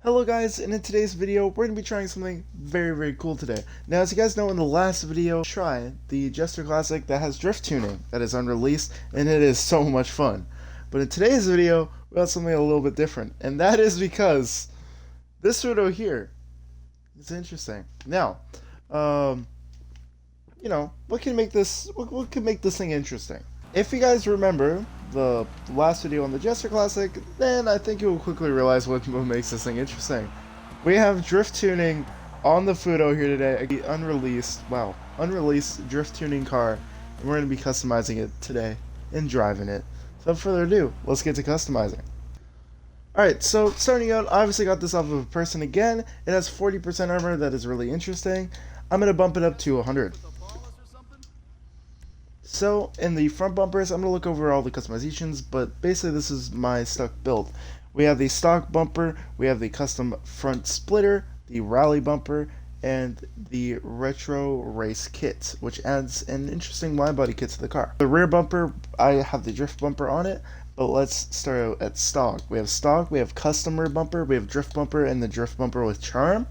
Hello guys, and in today's video we're going to be trying something very cool today. Now as you guys know, in the last video try the Jester Classic that has drift tuning that is unreleased, and it is so much fun. But in today's video we got something a little bit different, and that is because this Futo here is interesting. Now, what can make this thing interesting? If you guys remember the last video on the Jester Classic, then I think you will quickly realize what makes this thing interesting. We have drift tuning on the Futo here today, unreleased drift tuning car, and we're going to be customizing it today and driving it. So without further ado, let's get to customizing. Alright, so starting out, I obviously got this off of a person again. It has 40% armor, that is really interesting. I'm going to bump it up to 100. So, in the front bumpers, I'm going to look over all the customizations, but basically this is my stock build. We have the stock bumper, we have the custom front splitter, the rally bumper, and the retro race kit, which adds an interesting wide body kit to the car. The rear bumper, I have the drift bumper on it, but let's start out at stock. We have customer bumper, we have drift bumper, and the drift bumper with charm.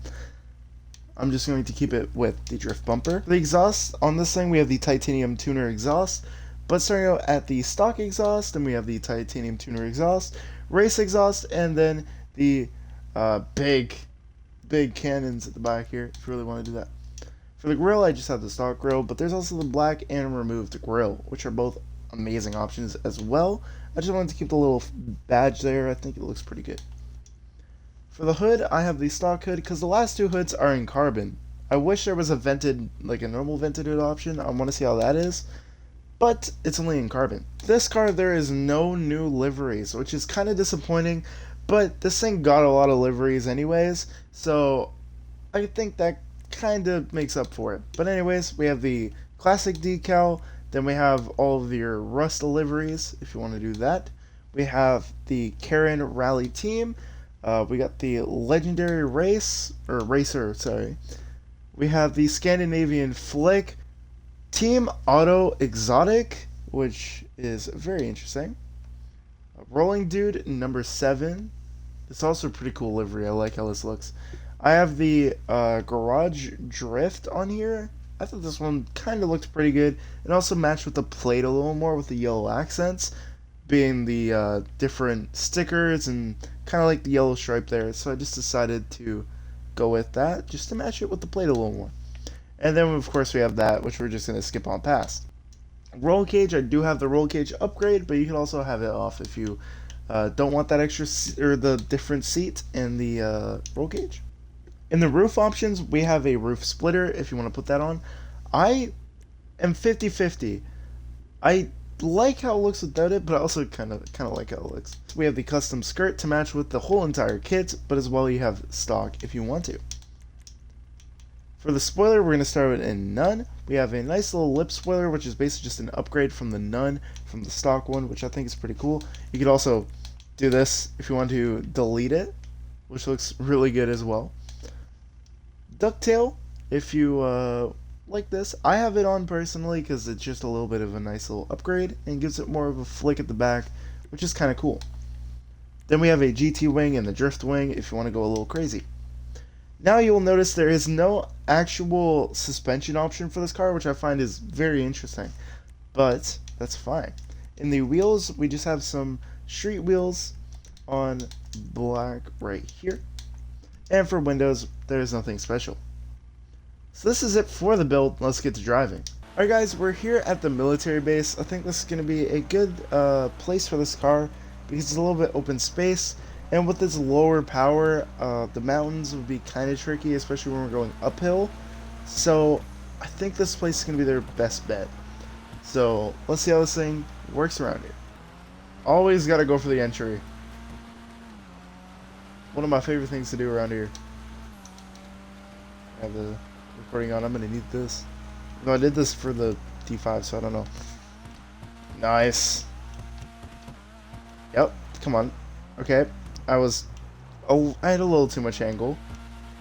I'm just going to keep it with the drift bumper. The exhaust on this thing, we have the titanium tuner exhaust, but starting out at the stock exhaust, and we have the titanium tuner exhaust, race exhaust, and then the big cannons at the back here, if you really want to do that. For the grill, I just have the stock grill, but there's also the black and removed grill, which are both amazing options as well. I just wanted to keep the little badge there. I think it looks pretty good. For the hood, I have the stock hood because the last two hoods are in carbon. I wish there was a vented, like a normal vented hood option. I want to see how that is, but it's only in carbon. This car, there is no new liveries, which is kind of disappointing, but this thing got a lot of liveries anyways, so I think that kind of makes up for it. But anyways, we have the classic decal, then we have all of your rust liveries, if you want to do that. We have the Karen Rally Team. We got the legendary racer, sorry. We have the Scandinavian Flick, Team Auto Exotic, which is very interesting. Rolling Dude number 7. It's also a pretty cool livery. I like how this looks. I have the Garage Drift on here. I thought this one kind of looked pretty good. It also matched with the plate a little more with the yellow accents, being the different stickers and kind of like the yellow stripe there, so I just decided to go with that just to match it with the plate a little more. And then of course we have that, which we're just going to skip on past. Roll cage, I do have the roll cage upgrade, but you can also have it off if you don't want that extra or the different seat in the roll cage. In the roof options, we have a roof splitter if you want to put that on. I am 50-50. I like how it looks without it, but I also kind of like how it looks. We have the custom skirt to match with the whole entire kit, but as well you have stock if you want to. For the spoiler, we're going to start with in none. We have a nice little lip spoiler, which is basically just an upgrade from the none from the stock one, which I think is pretty cool. You could also do this if you want to delete it, which looks really good as well. Ducktail, if you like this. I have it on personally because it's just a little bit of a nice little upgrade and gives it more of a flick at the back, which is kind of cool. Then we have a GT wing and the drift wing if you want to go a little crazy. Now you will notice there is no actual suspension option for this car, which I find is very interesting, but that's fine. In the wheels, we just have some street wheels on black right here, and for windows there is nothing special. So this is it for the build. Let's get to driving. Alright guys, we're here at the military base. I think this is going to be a good place for this car because it's a little bit open space, and with its lower power, the mountains would be kind of tricky, especially when we're going uphill. So I think this place is going to be their best bet. So let's see how this thing works around here. Always got to go for the entry. One of my favorite things to do around here. I have the recording on. I'm gonna need this. No, I did this for the D5, so I don't know. Nice. Yep. Come on. Okay. I had a little too much angle.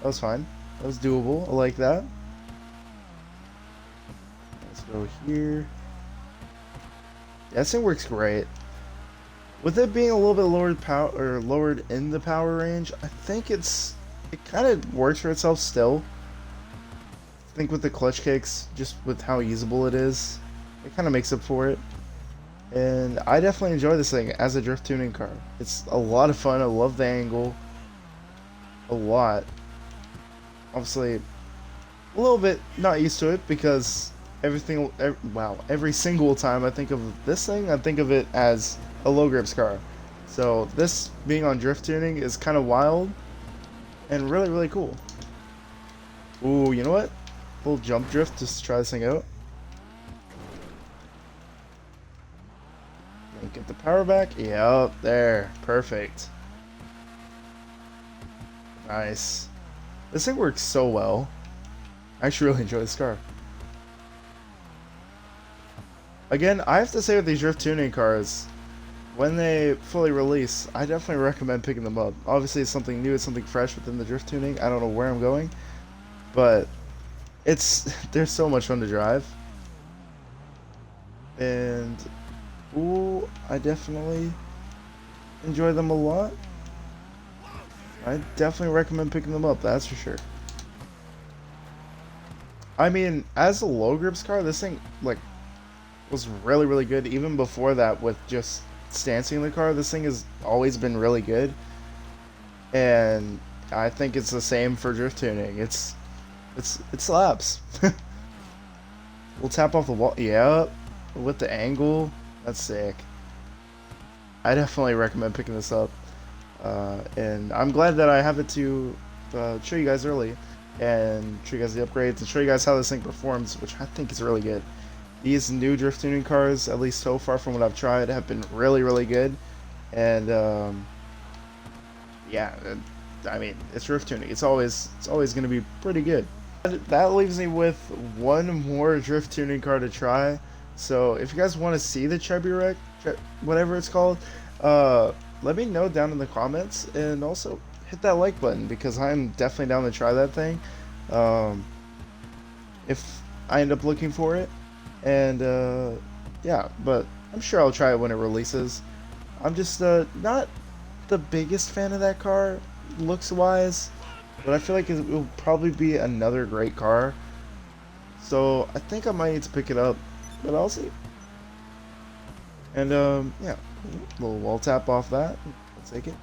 That was fine. That was doable. I like that. Let's go here. Yeah, this thing works great. With it being a little bit lowered power or lowered in the power range, I think it kind of works for itself still. I think with the clutch kicks, just with how usable it is, it kind of makes up for it. And I definitely enjoy this thing as a drift tuning car. It's a lot of fun. I love the angle a lot. Obviously, a little bit not used to it because every single time I think of this thing, I think of it as a low grips car. So this being on drift tuning is kind of wild and really, really cool. Ooh, you know what? Little jump drift just to try this thing out. And get the power back. Yep, there. Perfect. Nice. This thing works so well. I actually really enjoy this car. Again, I have to say with these drift tuning cars, when they fully release, I definitely recommend picking them up. Obviously, it's something new, it's something fresh within the drift tuning. I don't know where I'm going, but they're so much fun to drive. And ooh, I definitely enjoy them a lot. I definitely recommend picking them up, that's for sure. I mean, as a low grips car, this thing like was really, really good. Even before that, with just stancing the car, this thing has always been really good. And I think it's the same for drift tuning. It slaps. We'll tap off the wall. Yep, with the angle, that's sick. I definitely recommend picking this up. And I'm glad that I have it to show you guys early and show you guys the upgrades and show you guys how this thing performs, which I think is really good. These new drift tuning cars, at least so far from what I've tried, have been really, really good. And yeah, I mean, it's drift tuning. It's always going to be pretty good. That leaves me with one more drift tuning car to try. So if you guys want to see the Chubby Wreck, whatever it's called, let me know down in the comments, and also hit that like button because I'm definitely down to try that thing. If I end up looking for it, and yeah, but I'm sure I'll try it when it releases. I'm just not the biggest fan of that car looks wise, but I feel like it will probably be another great car. So I think I might need to pick it up, but I'll see. And yeah, little wall tap off that. Let's take it.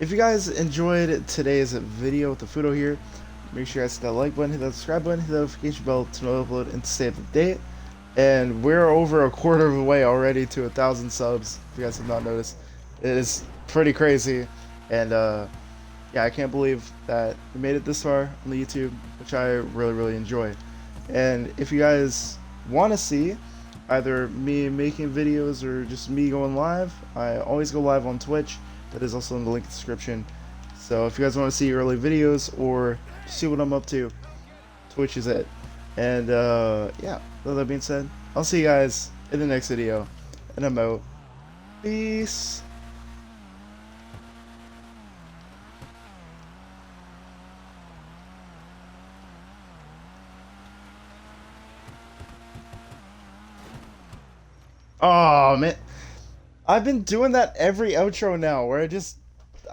If you guys enjoyed today's video with the Futo here, make sure you guys hit that like button, hit that subscribe button, hit the notification bell to upload and to stay up to date. And we're over a quarter of the way already to 1,000 subs, if you guys have not noticed. It is pretty crazy. And yeah, I can't believe that we made it this far on the YouTube, which I really, really enjoy. And if you guys want to see either me making videos or just me going live, I always go live on Twitch. That is also in the link in the description. So if you guys want to see early videos or see what I'm up to, Twitch is it. And yeah, with that being said, I'll see you guys in the next video. And I'm out. Peace. Oh man, I've been doing that every outro now, where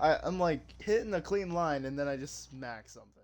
I'm like hitting a clean line and then I just smack something.